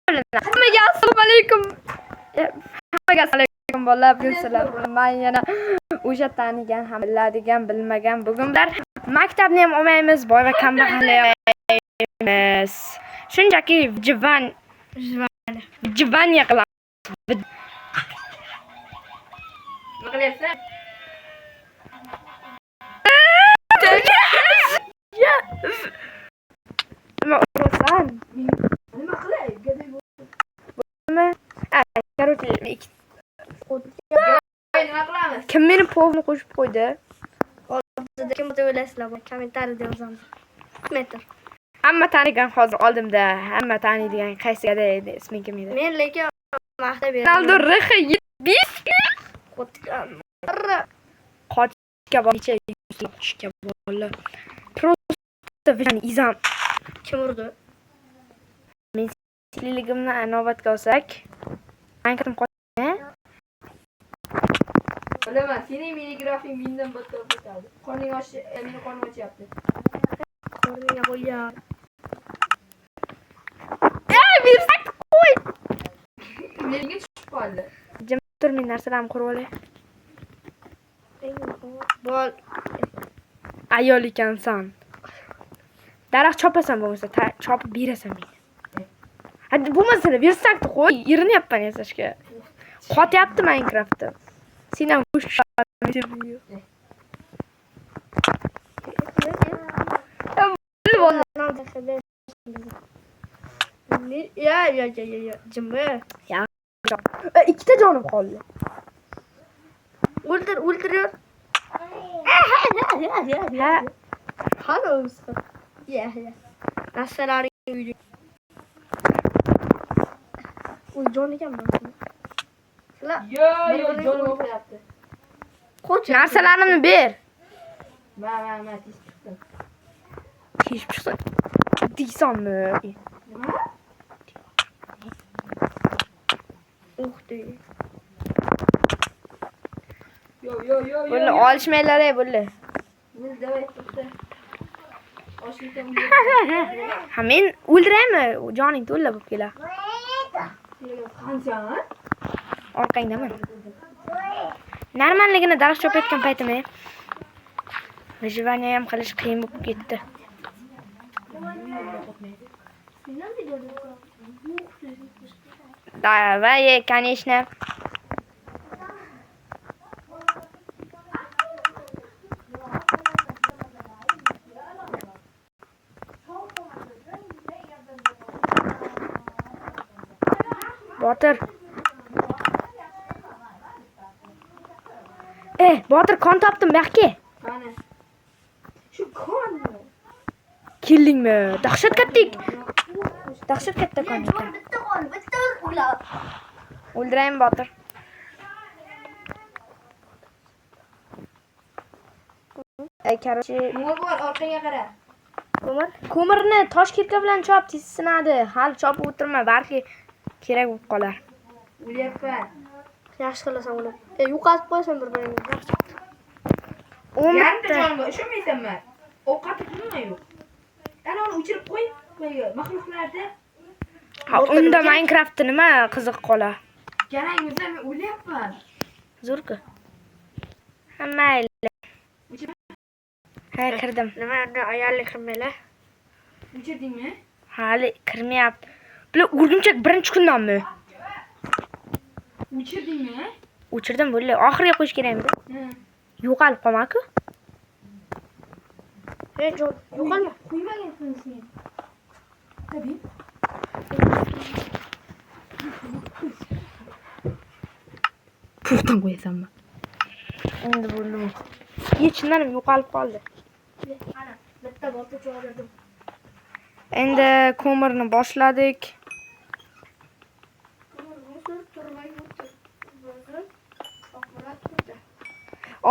Hammaga assalomu alaykum. Hammaga assalomu alaykum bolalar. Bugun sizlar bilan men yana o'sha tanigan, ham biladigan, bilmagan bugunlar maktabni ham olmaymiz, boy va kambag'allaymiz. Shunchaki jivan qilamiz. Nima qilyapsan? Nima urasan? Nima qilay? Короче, kim meni povni qo'shib qo'ydi? Kim o'ylaysizlar? Kommentariyada yozamiz. Metr. Hamma tanigan hozir oldimda. Hamma taniydigan qaysi edi? Ismi kim edi? Men lekin maqtab beraman. Ronaldo RH75. Qochga borcha qochga borlar. Просто vijdan izam. Kim urdi? Men silligimni inobatga olsak, Minecraft qochdi. Bilaman, sening minigrafing mendan battar ketadi. Qoning oshi, meni qonim ochyapti. Qorniga qo'ygan. Bir sak qo'y. Menga tushib qoldi. Jim tur, men narsalarni qurib olay. Bol. Ayol ekansan. Daraxt chopasan bo'lmasa, chopib berasan menga. Hadi bo'lmasa versakni qo'y, irinyapman yasashga. Qotyapti Minecraftda. Sen ham qo'shib Ya. Jimmi. Ikkita jonim qoldi. O'ldir. Ha, Qani o'zi. Ya. Narsalaring uyda. Uy jon ekanmi? Yo, jonim o'qyapti. narsalarimni ber. Ma, tez chiqdi. Hech bir şey deysanmi? Nima? Uxdi. Yo. Bular olishmaylar-ey bular. Biz davay chiqdi. Oshlikdan Ha, men o'ldiraymi? Joning to'la bo'lib kelar. qancha? Orqangdaman. Normalligini daraxt chopayotgan paytimda выживание ham qilish qiyin bo'lib ketdi. Давай, конечно. Botir. Botir kon topdim, baxki. Qani? Shu konni. Keldingmi? Dahshat katta kon ekan. Bitta ular. O'ldiraymi Botir? Короче, Nima bor? Orqaga qara. ko'mirni tosh kirka bilan chop, tez sinadi. Hali chopib o'tirma, balki kerak bo'lib qolar. O'lyapman. Yaxshi qilasan uni. Yo'qotib qo'yasan bir-biringni. Yarimta jonim bor, ishonmaysanmi? Ovqat nima yo'q. Ana uni o'chirib qo'y. Maxluqlarda. Ha, unda Minecraftda nima qiziq qolar? Qarang, o'zim o'lyapman. Zo'rku. Mayli. Ha, kirdim. Nima endi ayollik qilmaylar? O'chirdingmi? Hali kirmayapti. Bular urg'unchak birinchi kundanmi? O'chirdingmi? O'chirdim bular. Oxiriga qo'yish kerakmi? Yo'qolib qolmaku. Yo'qolma. Qo'ymagansan sen. Tabii. Puxtan qo'yasanmi? Endi bu nima? Chindan ham yo'qolib qoldi. Ana, bitta botir cho'g'irdim. Endi ko'mirni boshladik.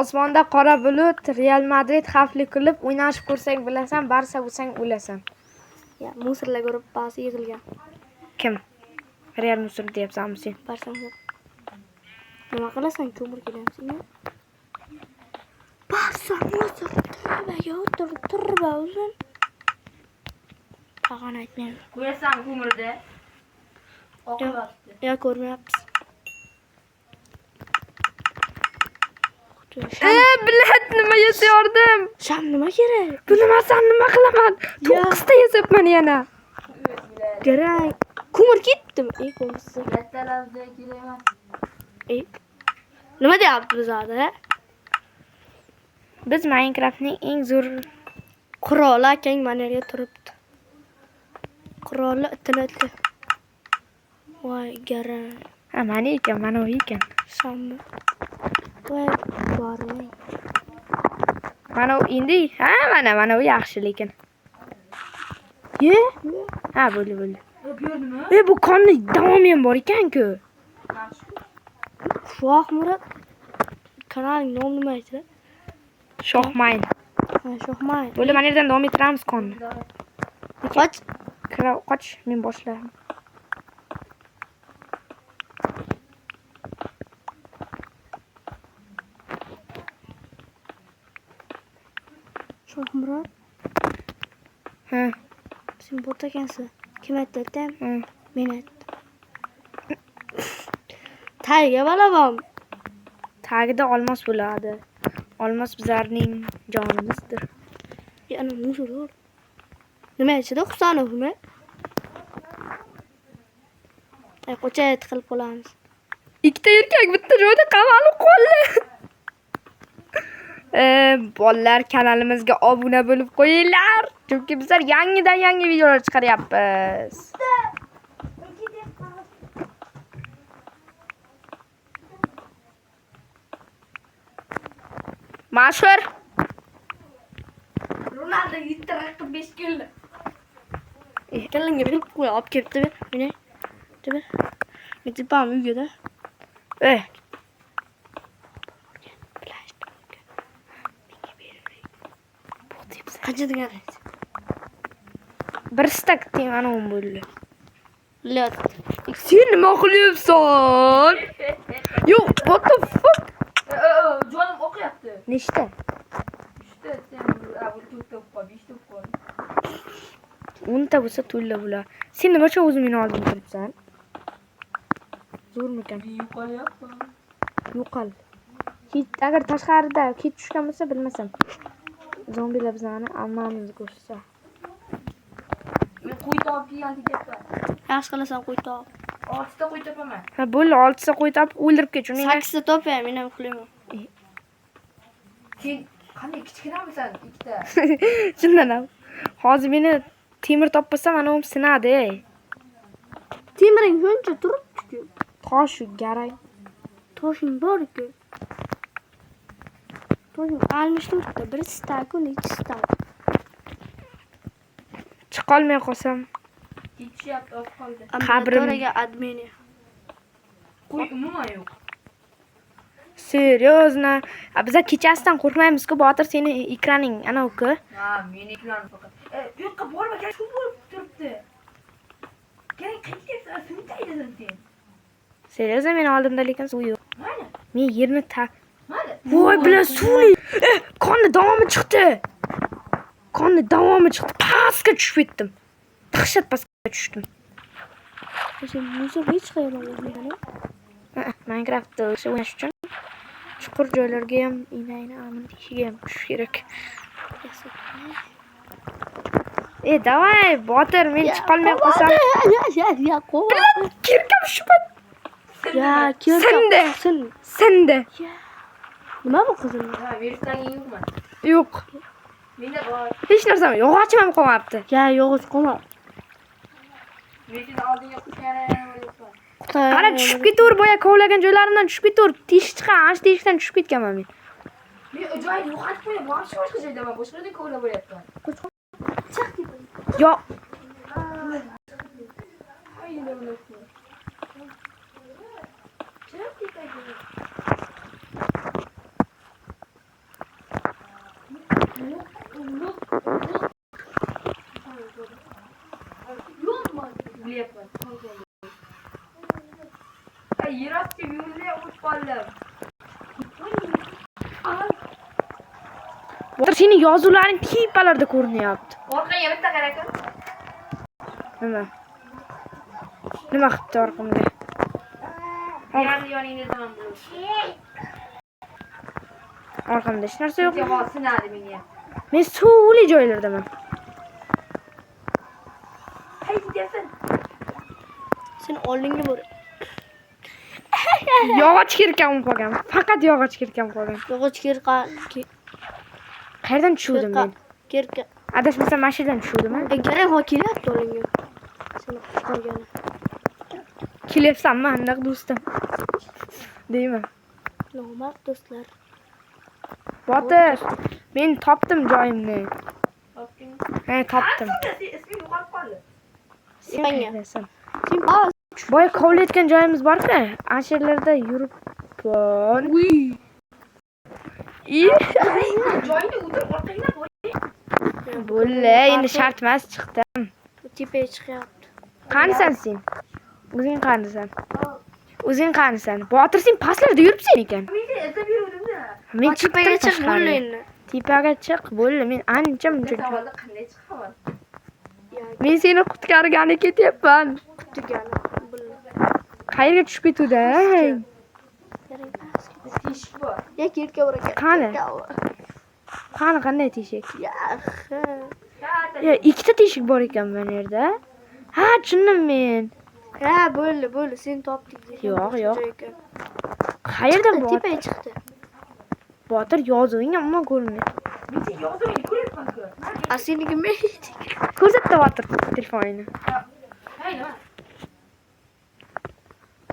Osmonda qora bulut, Real Madrid xavfli klub, o'ynashib ko'rsang bilasan, Barsa bo'lsang o'lasan. Ya, musorlar ko'rib ba'zi yig'ilgan. Kim? Real Musur deyapsanmi sen? Barsa. Nima qilasan? Ko'mir kelamsan. Barsa musor turba o'zin. Tag'in aytmayman. Qo'yasan ko'mirda. Oqyapti. Ya ko'rmayapmiz. Bilat nima yasayordim? Sham nima kerak? Bilmasam nima qilaman? 9 ta yasabman yana. Garang. Ko'mir ketdimi? Ko'mirsiz. Kattalarda kerak. Nima deyapti bizada? Biz Minecraftning eng zo'r Quroli akang mana yerga turibdi. Quroli itiladi. Voy garang. ha mana ekan, mana u ekan. Shammi. Voy boring. Mana u endi, ha mana u yaxshi lekin. Ye? Ha, bo'ldi. Bu yer nima? Bu qonni davomi ham bor ekan-ku. Shoh Murod. Kanaling nomi nima edi? Shohmayn. Ha, Shohmay. Bo'ldi, mana yerdan davom ettiramiz qonni. Qoch. Qoch, men boshlayman. Shoh Murod. Ha, Sen bot ekansiz. Kim aytdi? ha. Men aytdim. Tayga balavam. Tagida olmos bo'ladi. Olmos bizlarning jonimizdir. Yana muzur. Nima ichida Husanovmi? Qo'chayt qilib qolamiz. Ikkita erkak bitta joyda qamalib qoldi. Bolalar, kanalimizga obuna bo'lib qo'yinglar. Chunki bizlar yangidan yangi videolar chiqaryapmiz. Mashhur. Ronaldo 7 ta raqib 5 keldi. Kallanga bir qo'y olib kelibdi. Meni. Tabi. Mitipam uyda. Qancha degan? Bir stak mana u bo'ldi. Lot. Sen nima qilyapsan? Yo, what the fuck? Jonim o'qiyapti. Nechta? 3 ta, sen bu 4 ta o'qib, 5 ta o'qib. 10 ta bo'lsa to'lla bular. Sen nima uchun o'zing meni oldimda turibsan? Zo'rmikan? Yo'qolyapti. Yo'qol. Agar tashqarida kit tushgan bo'lsa bilmasam. Zombilar bizani ammamizni ko'rsa. Men qo'y topib kelgan ketdim. Yaxshi qilasan qo'y top. 6 ta qo'y topaman. Ha, bo'ldi, 6 ta qo'y topib o'ldirib ket. Uning 8 ta topay, men ham qilaman. Sen qanday kichkinamisan 2 ta? shundan ham. Hozir meni temir topmasam mana u sinadi. Temiring shuncha turibdi-ku. Tosh garang. Toshing bor-ku. Toshing 64 ta, bir stak, 2 stak. Chiqolmay qolsam. Ketishyapti, oz qoldi. Qabrim. Qabrimga admini. Qo'y umuman yo'q. Seriozno. Biz kechasidan qo'rqmaymiz-ku, Botir seni ekraning ana u-ku. Ha, meni ekranim faqat. Bu yoqqa borma, shu bo'lib turibdi. Keling, qaytyapsan, suntaydasan sen. Seriozno meni oldimda lekin suv yo'q. Mana, Men yerni mana. voy bilan suvli. Qonni davomi chiqdi. Pastga tushib ketdim. Dahshat pastga tushdim. Sen muzor hech qayerga o'tmagan. Minecraftda o'ynash uchun chuqur joylarga ham amin ishiga ham tushish kerak. Davay, Botir, men chiqolmay qolsam. Ya qo'y. Kirkam shubat. Ya, kirkam. Sindi. Nima bu qizim? Ha, virusdan yo'qman. Yo'q. Menda bor. Hech narsa yo'q. Yog'ochim ham qolmabdi. Ya, yog'och qolma. Virusdan oldinga qo'shganim yo'qman. Qara tushib ketaver, boya kovlagan joylarimdan tushib ketaver. Teshik chiqqan, ana shu teshikdan tushib ketganman men. Men joyni yo'qotib qo'ydim, boshqa joydaman, boshqa yerdan kovlab bo'lyapman. Yo, Yer ostiga yurdi, o'tib qoldim. Botir seni yozuvlaring tepalarda ko'rinyapti. Orqaga bitta qarakan. Nima? Nima qilibdi orqamga? Yani yoningda zaman bo'ladi. Orqamda hech narsa yo'q. Yo'q, sinadi menga. Men suvli joylardaman. Qaysi deyapsan? Sen oldinga bor. Yog'och kirkam qolgan. Faqat yog'och kirkam qolgan. Yog'och kirqa. Qayerdan tushuvdim men? Kirqa. Adashmasam mashinadan tushuvdim-a? Garang ho kelyapti oldinga. Seni qutqargani. Kelyapsanmi, aniq do'stim? Deyman. Nomard do'stlar. Botir, men topdim joyimni. Topding. Ha, topdim. Isming yo'qolib qoldi. Sen Menga. qayerdasan? Sen Boya kovlayotgan joyimiz bor-ku, ashirlarda yuribman. uy. Joyingda o'tir, orqangda bo'l. Bo'lla, endi shart emas, chiqdim. Tepaga chiqyapti. Qanisan sen? O'zing qanisan? O'zing qanisan? Botir, sen pastlarda yuribsan ekan. Menga izlab yuruvdim-da. Men Tepaga chiqdim chiq bo'ldi tashqariga. endi. Tepaga chiq, bo'ldi. Men ancha Bu muncha. savolda qanday chiqaman? Men seni qutqargani ketyapman. Kutgani. Qayerga tushib ketuvding? Teshik bor. Ya kirka bor ekan. Qani? Qanday teshik? Yaxshi. Ya, ikkita teshik bor ekan mana yerda. Ha, tushundim men. Ha, bo'ldi. Sen topdik. Yo'q. Qayerda bor? Tepaga chiqdi. Botir yozuving ammo ko'rinmayapti. Menga yozuvingni ko'ryapman-ku. Asligi men. Ko'rsatdi Botir telefonini. Hey, nima?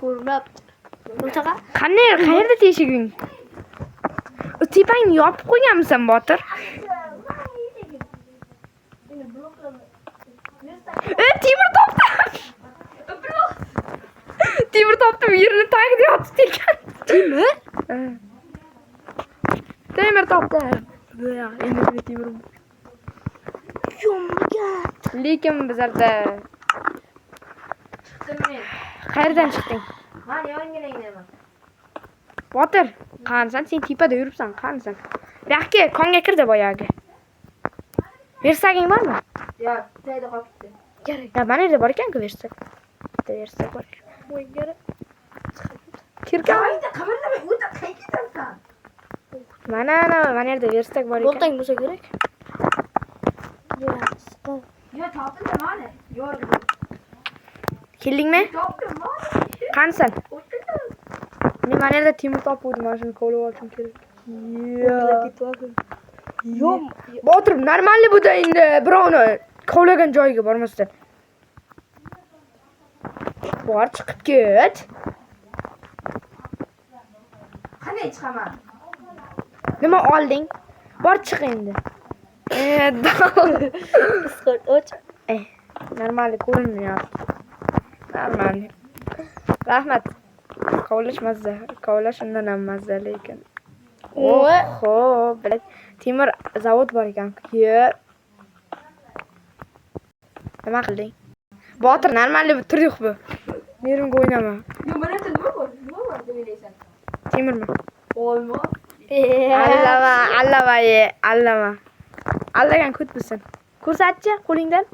Ko'rmabdi. Buntaqa Qayerda teshiging? O tepangni yopib qo'yganmisan, Botir? Temir topdim. Temir topdim, yerni tagida yotib ekan. Temir? Temir topdim. Ya, endi temir. Yo'magan. Lekin bizlarda Chiqdim men. qayerdan chiqding? Men yoningdaman. Botir, qanisan? Sen tepada yuribsan, qanisan? Yo'qki, konga kirdi boyagi. Versaging bormi? Yo'q, joyda qolib ketdi. Kerak. Ya, mana yerda bor ekan-ku versak. Bitta versak bor. O'yingari. Kirgan. Joyingda qimirlamay o'tir, qayerga ketasan? Mana yerda versak bor ekan. Boltang bo'lsa kerak. Yo'q. Yo, topdim mana. Yo'q. Keldingmi? Topdim mana. Qanisan? O'tirdim. Men mana yerda temir topdim, mana shuni kovlab olishim kerak. Yo'q. Botir, normalni bu-da endi birovni kovlagan joyiga bormasdan. Bor, chiqib ket. Qanday chiqaman? Nima olding? Bor chiq endi. Discord och. Normalni ko'rinmayapti. Normalni. Rahmat. Kovlash mazza. Kovlash undan ham mazza lekin. Xo'p, bilad. Temir zavod bor ekan. Yo'q. Nima qilding? Botir, normalni turdiq bu. Merimga o'ynama. Yo, mana yerda nima bor? Nima bor deb o'ylaysan? Temirmi? Olma. Allama. Allagan ko'tbisin. Ko'rsatchi qo'lingdan.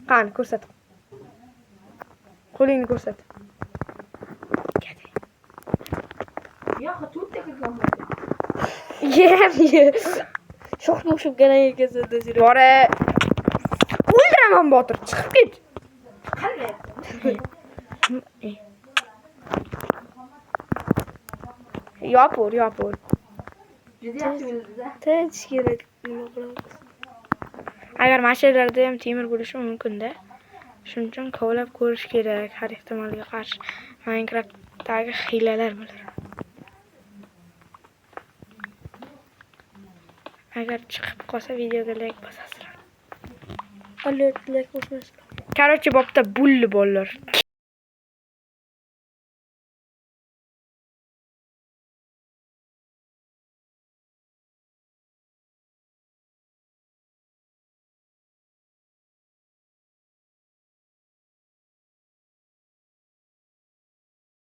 Qani, ko'rsat. Qo'lingni ko'rsat. Yo'q, to'rtta kirgan. Ye. Shoh mushib ganaga kelsa-da jira. Bora. O'ldiraman Botir, chiqib ket. Qanday? Yopur. Juda yaxshi o'yladi-da. Tinch kerak. Nima qilamiz? Agar mashinlarda ham temir bo'lishi mumkin-da. Shuning uchun kovlab ko'rish kerak har ehtimolga qarshi. Minecraftdagi hiylalar bular. Agar chiqib qolsa videoga like bosasizlar. Alert like bosasizlar. Короче, bobda bulli bolalar.